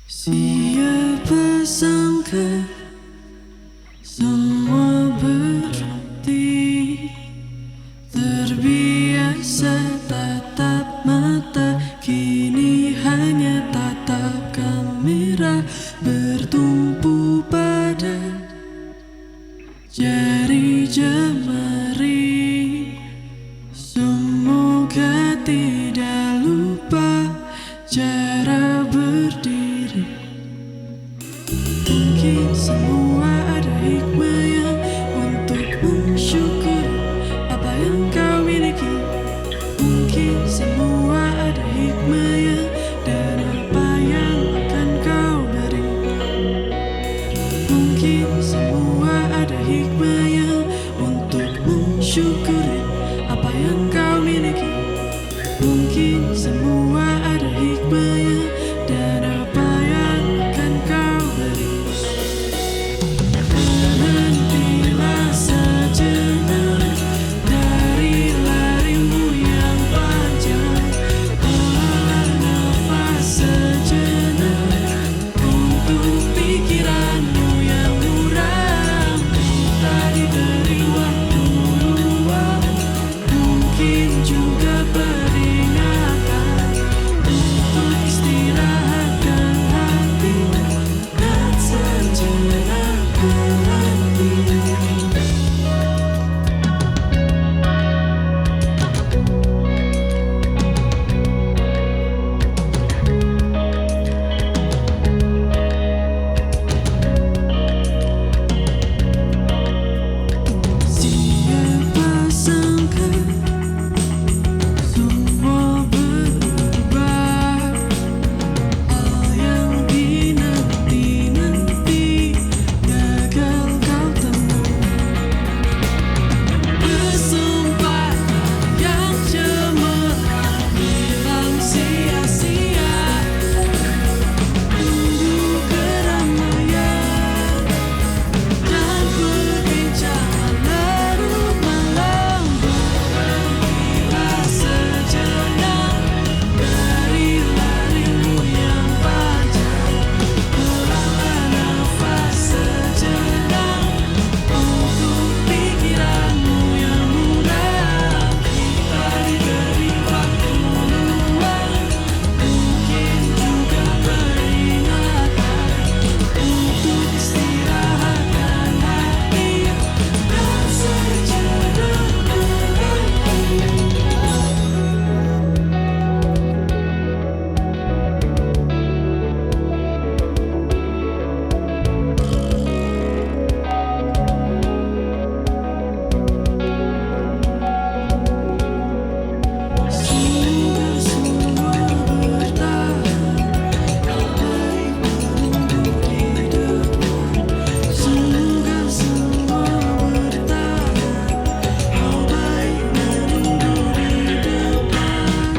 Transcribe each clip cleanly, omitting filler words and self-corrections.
Siapa sangka semua berhenti, terbiasa tatap mata, kini hanya tatap kamera, bertumpu pada jari jemari. Semoga tidak lupa cara berdiri. Mungkin semua ada hikmahnya untuk mensyukuri apa yang kau miliki. Mungkin semua ada hikmahnya dan apa yang akan kau beri. Mungkin semua ada hikmahnya untuk mensyukuri apa yang kau miliki. Mungkin semua ada hikmahnya dan apa yang akan kau beri. Berhentilah sejenak dari larimu yang panjang. Olah nafas sejenak untuk pikiranmu yang muram. Kita diberi waktu luang, mungkin juga peringatan untuk istirahatkan hati dan sejenak berhenti. Siapa sangka semua berubah, hal yang dinanti-nanti gagal kau temui. Bersumpah yang cemerlang hilang sia-sia, tunggu keramaian dan perbincangan larut malam. Berhentilah sejenak dari larimu yang panjang. Olah nafas sejenak untuk pikiranmu yang muram. Kita diberi waktu luang, mungkin juga peringatan untuk istirahatkan hati dan sejenak berhenti. Semoga semua bertahan, hal baik menunggu di depan. Semoga semua bertahan, hal baik menunggu di depan.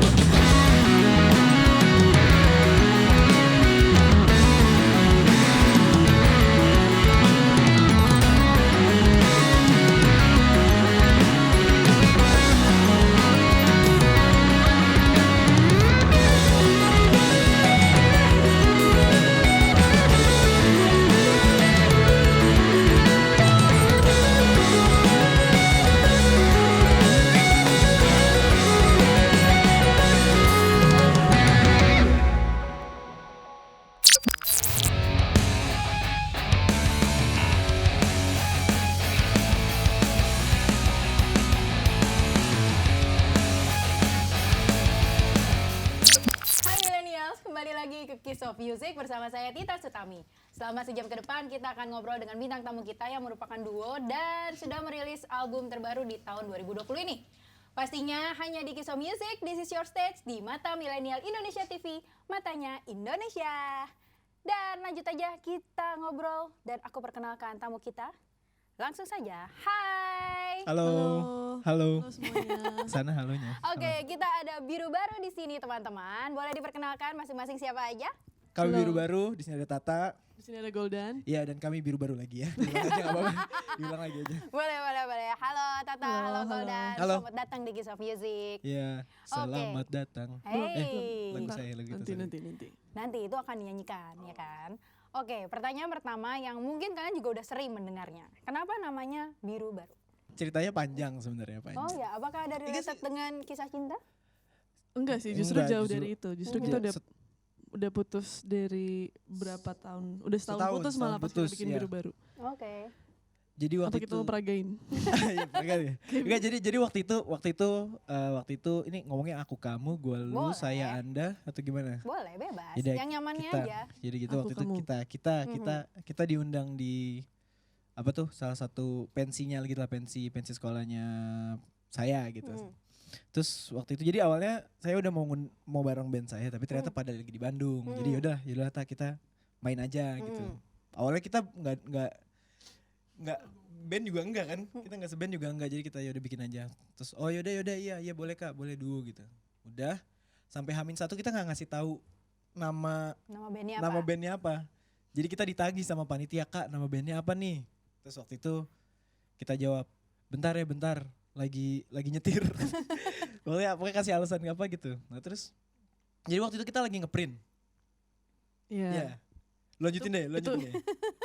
Hai Millennials, kembali lagi ke Kiss of Music bersama saya Tita Sutami. Selama sejam ke depan kita akan ngobrol dengan bintang tamu kita yang merupakan duo dan sudah merilis album terbaru di tahun 2020 ini. Pastinya hanya di Kiss of Music, This is your stage di Mata Milenial Indonesia TV, matanya Indonesia. Dan lanjut aja kita ngobrol dan aku perkenalkan tamu kita. Langsung saja, hai. Halo. Halo. Halo semuanya. Sana halonya. Oke, kita ada biru baru di sini teman-teman. Boleh diperkenalkan masing-masing siapa aja? Kami Halo. biru baru, di sini ada Tata. Di sini ada Goldan. Iya, dan kami biru baru lagi ya. Diulang aja nggak apa-apa. Diulang lagi aja. Boleh. Halo Tata, Halo, halo halo. Goldan. Halo. Selamat datang di Kiss of Music. Iya, selamat datang. Hey. Lagu Ntar, saya lagu itu. nanti, sorry. nanti. nanti itu akan dinyanyikan, ya kan? Oke, pertanyaan pertama yang mungkin kalian juga udah sering mendengarnya. Kenapa namanya Biru Baru? Ceritanya panjang sebenarnya, panjang. Oh ya, apakah ada related dengan kisah cinta? Enggak sih, justru Enggak, jauh justru- dari itu. Justru Mhm. kita Iya, udah putus dari berapa tahun? Udah setahun putus malah pas kita putus, bikin iya. Biru Baru. Oke. Jadi Apa waktu kita itu mau peragain? Iya, pernah ya? Enggak, jadi waktu itu ini ngomongnya aku kamu, gue lu, Boleh. saya anda atau gimana? Boleh, bebas. Jadi yang nyamannya kita, aja. Jadi gitu Aku waktu itu kamu. kita diundang di apa tuh salah satu pensinya gitu lah, pensi sekolahnya saya gitu. Mm. Terus waktu itu jadi awalnya saya udah mau bareng band saya tapi ternyata pada lagi di Bandung. Jadi yaudah kita main aja gitu. Awalnya kita nggak band juga enggak kan, kita nggak seband juga enggak, jadi kita yaudah bikin aja. Terus oh yaudah iya boleh kak, boleh duo gitu. Udah sampai H-1 kita nggak ngasih tahu nama Nama bandnya apa? Jadi kita ditagih sama panitia, kak nama bandnya apa nih? Terus waktu itu kita jawab bentar lagi nyetir. Pokoknya kasih alasan apa gitu. Nah terus jadi waktu itu kita lagi ngeprint. Iya. Iya. Lanjutin deh.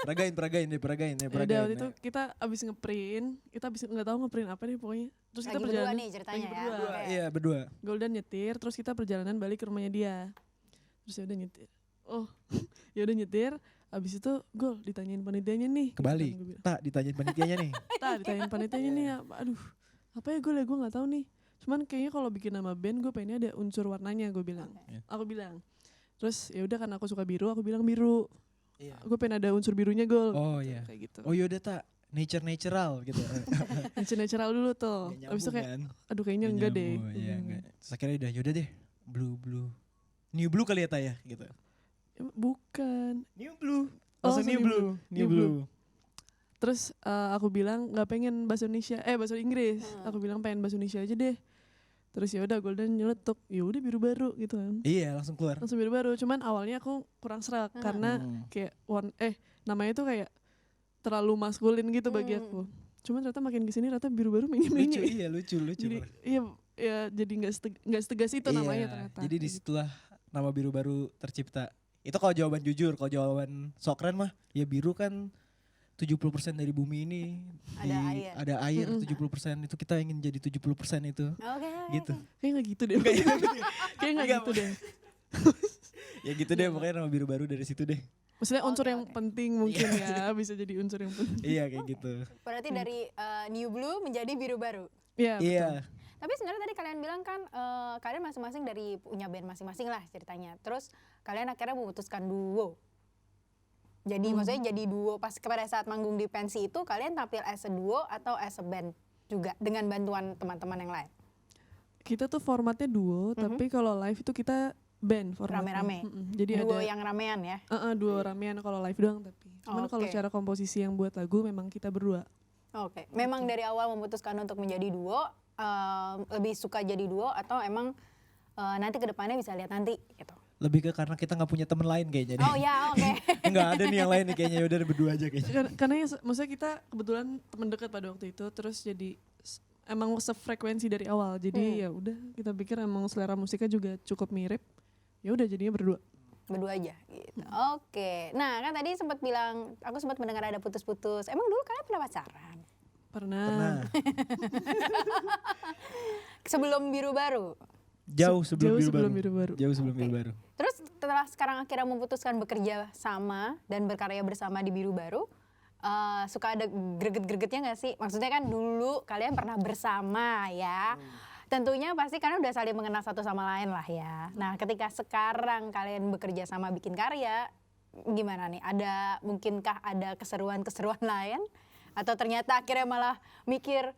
Peragain deh. Ya udah, waktu itu kita abis ngeprint, kita abis nggak tahu ngeprint apa nih pokoknya. Terus kita Lagi berdua perjalanan nih ceritanya lagi ya. berdua. Oke. Iya berdua. Goldan nyetir, terus kita perjalanan balik ke rumahnya dia. Terus ya udah nyetir. Oh, ya udah nyetir. Abis itu Gol ditanyain panitianya nih. Kebalik. Gitu kan, gua bilang. Tak ditanyain panitianya nih. Ditanyain panitianya nih. Aduh, apa ya Gol ya, gue nggak tahu nih. Cuman kayaknya kalau bikin nama band gue pengennya ada unsur warnanya, gue bilang. Iya. Aku bilang. Terus ya udah karena aku suka biru, aku bilang biru. Iya. Gue pengen ada unsur birunya Gol. Oh iya. Kayak gitu. Oh yaudah tak natural gitu. Natural dulu tuh. Nggak Abis itu nyambung kayak, kan? aduh kayaknya Nggak enggak deh. nyambung, Iya enggak. Terus akhirnya udah yaudah deh blue. New blue kali ya tak ya gitu. Bukan. New blue. Oh, Langsung new blue. New blue. Terus aku bilang nggak pengen bahasa Inggris. Aku bilang pengen bahasa Indonesia aja deh. Terus ya udah Golden nyeletuk, ya udah Biru Baru gitu kan. Iya langsung keluar. Langsung Biru Baru. Cuman awalnya aku kurang serak karena kayak namanya tuh kayak terlalu maskulin gitu bagi aku. Cuman ternyata makin kesini ternyata Biru Baru Lucu, menye. iya lucu. Jadi iya jadi nggak setegas itu namanya ternyata. Jadi disitulah nama Biru Baru tercipta. Itu kalau jawaban jujur, kalau jawaban sok keren mah ya biru kan 70% dari bumi ini ada air 70% itu kita ingin jadi 70% itu. Oke. Gitu. Kayak nggak gitu deh. Kayak nggak gitu deh. Ya gitu deh pokoknya nama Biru Baru dari situ deh. Maksudnya unsur yang penting mungkin ya, bisa jadi unsur yang penting. Iya kayak gitu. Berarti dari New Blue menjadi Biru Baru. Iya. Iya. Tapi sebenarnya tadi kalian bilang kan kalian masing-masing dari punya band masing-masing lah ceritanya. Terus kalian akhirnya memutuskan duo. Jadi maksudnya jadi duo pas pada saat manggung di pensi itu kalian tampil as a duo atau as a band juga dengan bantuan teman-teman yang lain. Kita tuh formatnya duo, tapi kalau live itu kita band formatnya. Rame-rame. Jadi Duo ada yang ramean ya. duo ramean kalau live doang tapi. Cuman kalau Oke. secara komposisi yang buat lagu memang kita berdua. Oke. Memang dari awal memutuskan untuk menjadi duo, lebih suka jadi duo atau emang nanti kedepannya bisa lihat nanti gitu. Lebih ke karena kita nggak punya teman lain kayaknya deh. Oh ya, oke. Nggak ada nih yang lain nih kayaknya udah berdua aja kayaknya. Karena maksudnya kita kebetulan teman dekat pada waktu itu, terus jadi emang sefrekuensi dari awal. Jadi ya udah kita pikir emang selera musiknya juga cukup mirip. Ya udah jadinya berdua. Berdua aja gitu. Oke. Nah, kan tadi sempat bilang aku sempat mendengar ada putus-putus. Emang dulu kalian pernah pacaran? Pernah. Sebelum Biru Baru. Jauh sebelum sebelum Biru Biru Baru. Jauh sebelum Biru Baru. Terus setelah sekarang akhirnya memutuskan bekerja sama dan berkarya bersama di Biru Baru, suka ada greget-gregetnya nggak sih? Maksudnya kan dulu kalian pernah bersama ya. Tentunya pasti kalian udah saling mengenal satu sama lain lah ya. Nah, ketika sekarang kalian bekerja sama bikin karya, gimana nih? Mungkinkah ada keseruan-keseruan lain? Atau ternyata akhirnya malah mikir,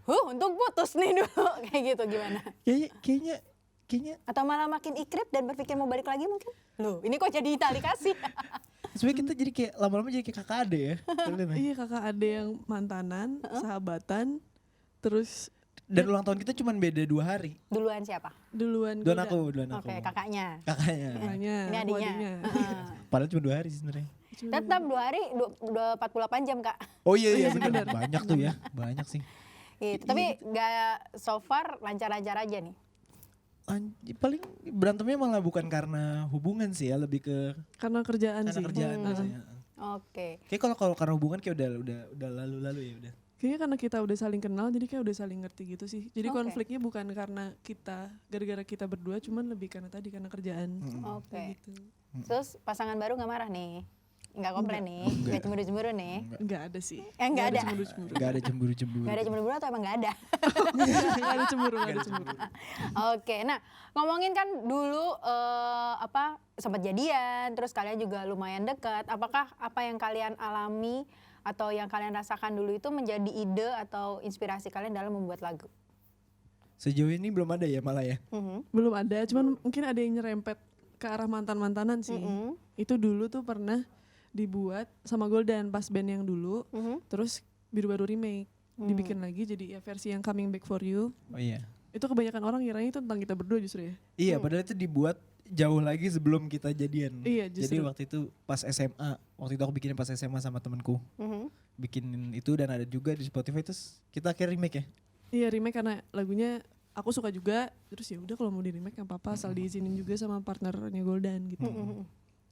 untung putus nih dulu. Kayak gitu gimana? Kayaknya Atau malah makin ikrip dan berpikir mau balik lagi mungkin? Loh, ini kok jadi tali kasih? sebenarnya kita jadi kayak lama-lama jadi kayak kakak ade ya. Iya, kakak ada yang mantanan, sahabatan, terus Dan ulang tahun kita cuma beda 2 hari. Duluan siapa? duluan Duluan Goldan. aku. Oke, kakaknya. Kakaknya. Kakaknya, Ini aku adiknya. Padahal cuma 2 hari sih sebenarnya. Tetap 2 hari, 48 jam Kak. Oh iya benar. Banyak tuh ya. Banyak sih. Gitu. Tapi gak so far lancar-lancar aja nih. paling berantemnya malah bukan karena hubungan sih ya, lebih ke Karena kerjaan karena sih. kerjaan biasanya. Oke. Kayak kalau karena hubungan kayak udah lalu-lalu ya udah. Kayaknya karena kita udah saling kenal jadi kayak udah saling ngerti gitu sih. Jadi Oke. konfliknya bukan karena kita gara-gara kita berdua, cuman lebih karena kerjaan. Oke. Kayak gitu. Terus pasangan baru nggak marah nih? Nggak komplain nih? Enggak. Nggak cemburu-cemburu nih? Enggak ada sih. Nggak ada. Cemburu-cemburu. Gak ada cemburu-cemburu. Nggak ada cemburu atau emang nggak ada? Enggak ada cemburu, enggak ada cemburu. Oke, nah ngomongin kan dulu sempat jadian, terus kalian juga lumayan dekat. Apakah apa yang kalian alami atau yang kalian rasakan dulu itu menjadi ide atau inspirasi kalian dalam membuat lagu? Sejauh ini belum ada ya malah ya. Belum ada, cuman mungkin ada yang nyerempet ke arah mantan-mantanan sih. Itu dulu tuh pernah dibuat sama Goldan pas band yang dulu, terus Biru Baru remake, dibikin lagi jadi ya versi yang Coming Back For You. Oh iya. Itu kebanyakan orang ngiranya itu tentang kita berdua justru ya. Iya, padahal itu dibuat jauh lagi sebelum kita jadian. Iya, Jadi justru. waktu itu pas SMA, waktu itu aku bikin pas SMA sama temenku. Bikinin itu dan ada juga di Spotify, terus kita akhirnya remake ya. Iya remake karena lagunya aku suka juga, terus ya udah kalau mau di remake nggak apa-apa, asal diizinin juga sama partnernya Goldan gitu.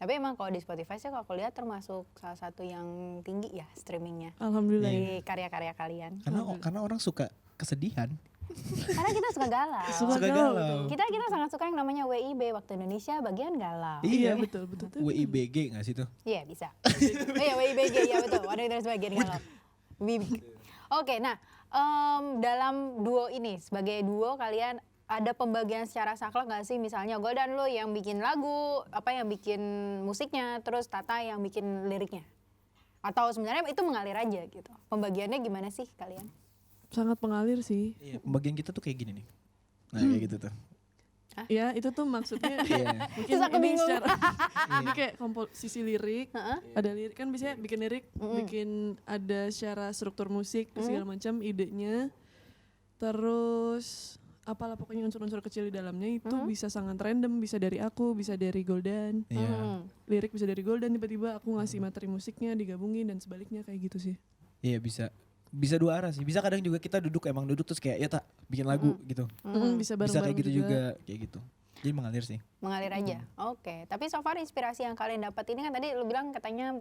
Tapi emang kalau di Spotify sih kalau aku lihat termasuk salah satu yang tinggi ya streamingnya Alhamdulillah. Iya. di karya-karya kalian. Karena orang suka kesedihan. Karena kita suka galau. Suka Suka galau. galau. Kita sangat suka yang namanya WIB, Waktu Indonesia bagian galau. Iya betul betul. WIBG gak sih tuh? Iya bisa. Oh iya WIBG ya betul. Waktu Indonesia bagian galau. WIB. Oke, nah dalam duo ini sebagai duo kalian ada pembagian secara saklek nggak sih? Misalnya Goldan lo yang bikin lagu, yang bikin musiknya, terus Tata yang bikin liriknya. Atau sebenarnya itu mengalir aja gitu. Pembagiannya gimana sih kalian? Sangat pengalir sih. Iya, pembagian kita tuh kayak gini nih. Nah, kayak gitu tuh. Ya itu tuh maksudnya Iya. mungkin Terus aku ini bingung. secara ini kayak komposisi lirik, ada lirik kan biasanya bikin lirik, bikin ada secara struktur musik segala macam idenya, terus apalah pokoknya unsur-unsur kecil di dalamnya itu bisa sangat random, bisa dari aku, bisa dari Goldan, Iya. lirik bisa dari Goldan, tiba-tiba aku ngasih materi musiknya digabungin dan sebaliknya kayak gitu sih. Iya, bisa dua arah sih. Bisa kadang juga kita duduk terus kayak ya tak bikin lagu gitu. Bisa Bisa bareng-bareng kayak gitu juga kayak gitu. Jadi mengalir sih. Mengalir aja. Oke. Tapi so far inspirasi yang kalian dapat ini kan tadi lu bilang katanya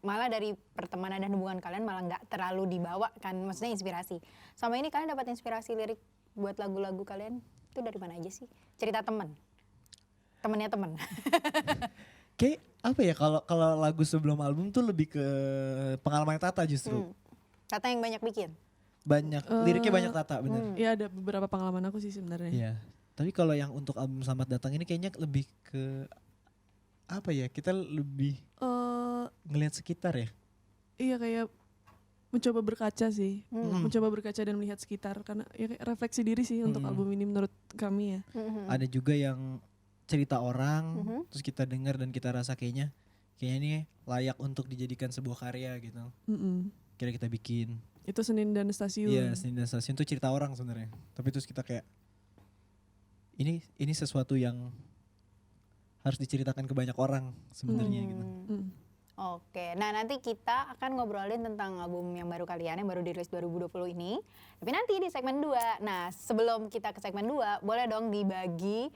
malah dari pertemanan dan hubungan kalian malah nggak terlalu dibawa kan, maksudnya inspirasi. Sama ini kalian dapat inspirasi lirik buat lagu-lagu kalian itu dari mana aja sih? Cerita temennya temen. Kayak apa ya, kalau lagu sebelum album tuh lebih ke pengalaman Tata justru. Tata yang banyak bikin. Banyak liriknya banyak Tata bener. Ya ada beberapa pengalaman aku sih sebenarnya. Iya. Tapi kalau yang untuk album Selamat Datang ini kayaknya lebih ke apa ya? Kita lebih ngelihat sekitar ya. Iya kayak mencoba berkaca sih, mencoba berkaca dan melihat sekitar karena ya kayak refleksi diri sih untuk album ini menurut kami ya. Ada juga yang cerita orang, terus kita dengar dan kita rasa kayaknya ini layak untuk dijadikan sebuah karya gitu. Kira kita bikin. Itu Senin dan Stasiun. Iya, Senin dan Stasiun tuh cerita orang sebenarnya. Tapi terus kita kayak ini sesuatu yang harus diceritakan ke banyak orang sebenarnya gitu. Oke, nah nanti kita akan ngobrolin tentang album yang baru kalian yang baru dirilis 2020 ini. Tapi nanti di segmen 2. Nah, sebelum kita ke segmen 2, boleh dong dibagi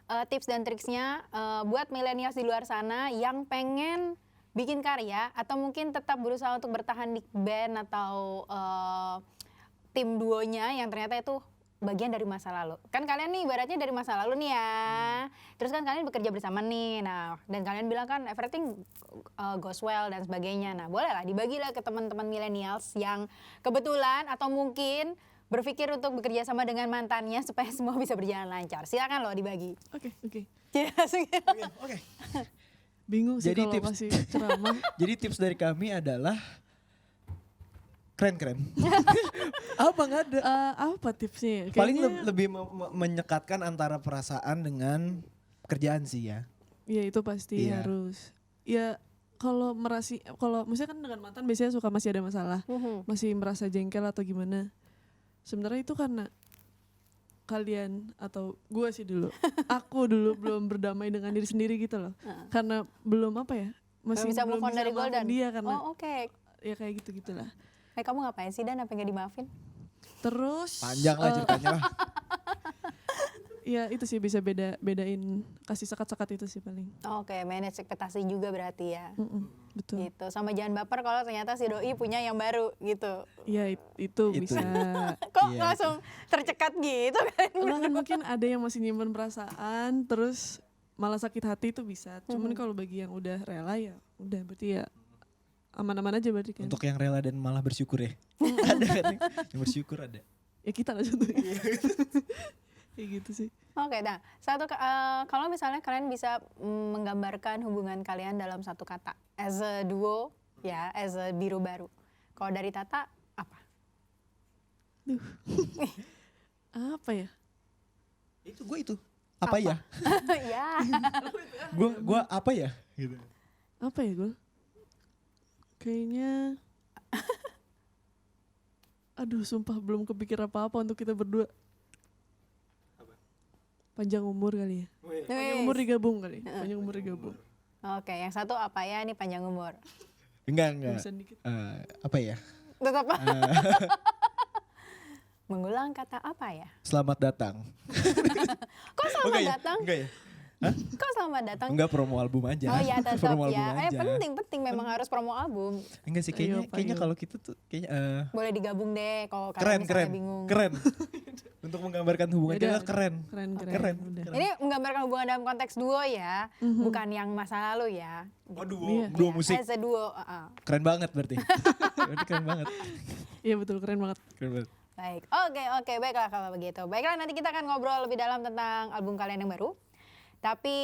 tips dan triksnya buat milenials di luar sana yang pengen bikin karya atau mungkin tetap berusaha untuk bertahan di band atau tim duonya yang ternyata itu bagian dari masa lalu. Kan kalian nih ibaratnya dari masa lalu nih ya. Terus kan kalian bekerja bersama nih. Nah, dan kalian bilang kan everything goes well dan sebagainya. Nah, bolehlah dibagilah ke teman-teman millennials yang kebetulan atau mungkin berpikir untuk bekerja sama dengan mantannya supaya semua bisa berjalan lancar. Silakan loh dibagi. Oke. Oke. Bingung sih Jadi kalau tips. masih ceramah. Jadi tips dari kami adalah keren. Apa nggak ada? Apa tipsnya? Paling Kayaknya- lebih menyekatkan antara perasaan dengan pekerjaan sih ya. Ya itu pasti Iya. harus. Ya kalau misalnya kan dengan mantan biasanya suka masih ada masalah, masih merasa jengkel atau gimana. Sebenarnya itu karena kalian atau gue sih dulu, aku dulu belum berdamai dengan diri sendiri gitu loh. Karena belum masih Bisa move on dari maafin Goldan. dia karena Oh, oke. ya kayak gitu-gitulah. Kamu ngapain sih Dan, apa nggak dimaafin? Terus Panjang lah ceritanya lah. ya itu sih bisa bedain kasih sekat-sekat itu sih paling. Oke, manage ekspektasi juga berarti ya. Betul. Gitu. Sama jangan baper kalau ternyata si doi punya yang baru gitu. Iya itu bisa. Kok Iya, langsung tercekat gitu kan? Enggak kan mungkin ada yang masih nyimpen perasaan terus malah sakit hati itu bisa. Cuman kalau bagi yang udah rela ya udah berarti ya aman-aman aja berarti kan. Untuk yang rela dan malah bersyukur ya. Ada kan yang bersyukur ada. Ya kita lah contohnya. Kayak gitu sih. Oke, nah kalau misalnya kalian bisa menggambarkan hubungan kalian dalam satu kata, as a duo, ya, as a biru baru. Kalau dari Tata apa? Apa ya? Itu gue itu. Apa ya? Ya. Gue apa ya? Gitu. Apa ya gue? Kayaknya aduh sumpah belum kepikir apa-apa untuk kita berdua. Panjang umur kali ya. Panjang umur digabung kali. Panjang umur digabung. Oke, yang satu apa ya? Ini panjang umur. Enggak. Bisa dikit. Apa ya? Tetap mengulang kata apa ya? Selamat datang. Kok selamat datang? Enggak ya? Kok selamat datang? Enggak, promo album aja. Oh ya tetap Promo album ya. aja. Penting memang harus promo album. Enggak sih, kayaknya kalau kita tuh kayaknya Boleh digabung deh kalau keren, kalian misalnya bingung. keren. Untuk menggambarkan hubungan Yaudah, kita keren. Keren. Udah. Ini menggambarkan hubungan dalam konteks duo ya, bukan yang masa lalu ya. Oh, Iya. duo musik. As a duo. Keren banget berarti. Berarti keren banget. Iya betul keren banget. Keren banget. Baik, oke, baiklah kalau begitu. Baiklah, nanti kita akan ngobrol lebih dalam tentang album kalian yang baru. Tapi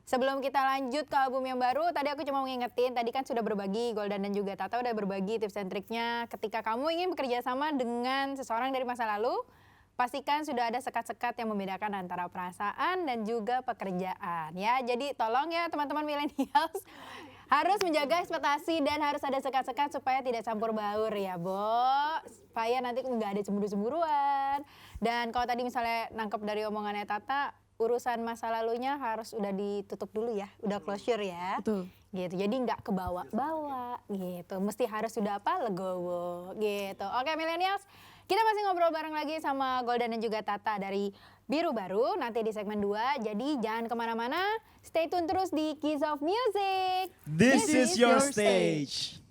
sebelum kita lanjut ke album yang baru, tadi aku cuma mau ngingetin, tadi kan sudah berbagi, Goldan dan juga Tata udah berbagi tips dan triknya. Ketika kamu ingin bekerja sama dengan seseorang dari masa lalu, pastikan sudah ada sekat-sekat yang membedakan antara perasaan dan juga pekerjaan. Ya, jadi tolong ya teman-teman millennials, harus menjaga ekspektasi dan harus ada sekat-sekat supaya tidak campur baur ya, Bo. Supaya nanti nggak ada cemburu-cemburuan. Dan kalau tadi misalnya nangkep dari omongannya Tata, urusan masa lalunya harus udah ditutup dulu ya, udah closure ya. Betul. Gitu, jadi nggak kebawa-bawa gitu. Mesti harus sudah apa, legowo gitu. Oke millennials, kita masih ngobrol bareng lagi sama Goldan dan juga Tata dari Biru Baru, nanti di segmen 2. Jadi jangan kemana-mana, stay tune terus di Kiss of Music. This is your stage.